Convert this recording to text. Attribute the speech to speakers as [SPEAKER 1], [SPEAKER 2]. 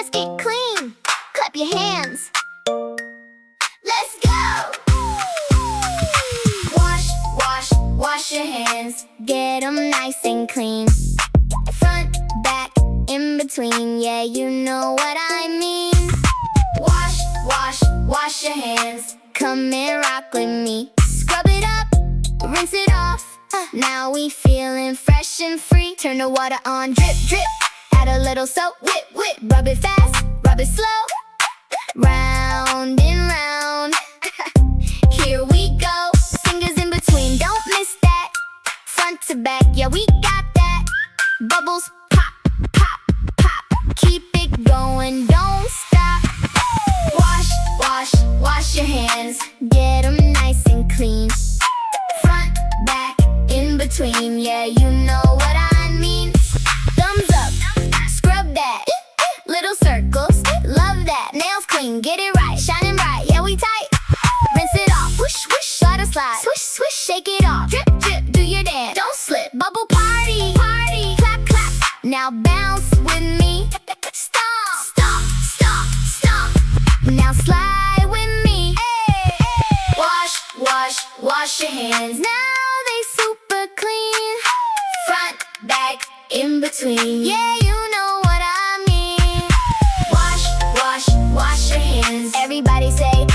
[SPEAKER 1] let's get clean. Clap your hands. Let's go! Wash, wash, wash your hands. Get them nice and clean. Front, back, in between. Yeah, you know what I mean. Wash, wash, wash your hands. Come and rock with me. Scrub it up, rinse it off. Now we feeling fresh and free. Turn the water on, drip, drip. Add a little soap, whip, whip. Rub it fast, rub it slow. Round and round. Here we go. Fingers in between, don't miss that. Front to back, yeah, we got that. Bubbles, pop, pop, pop. Keep it going, don't stop. Wash, wash, wash your hands. Get them nice and clean. Front, back, in between. Yeah, you know what I mean. Thumbs up, scrub that. Little circles, love that. Nails clean, get it right. Shining bright, yeah, we tight. Rinse it off, whoosh, whoosh, slide a slide. Swish, swish, shake it off. Drip, drip, do your dance. Don't slip, bubble party, party. Clap, clap, now bounce with me. Stomp, stomp, stomp, stomp. Now slide with me. Hey, hey. Wash, wash, wash your hands. Now they super clean. Front, back, in between. Yeah, you know what I mean. Wash, wash, wash your hands. Everybody say,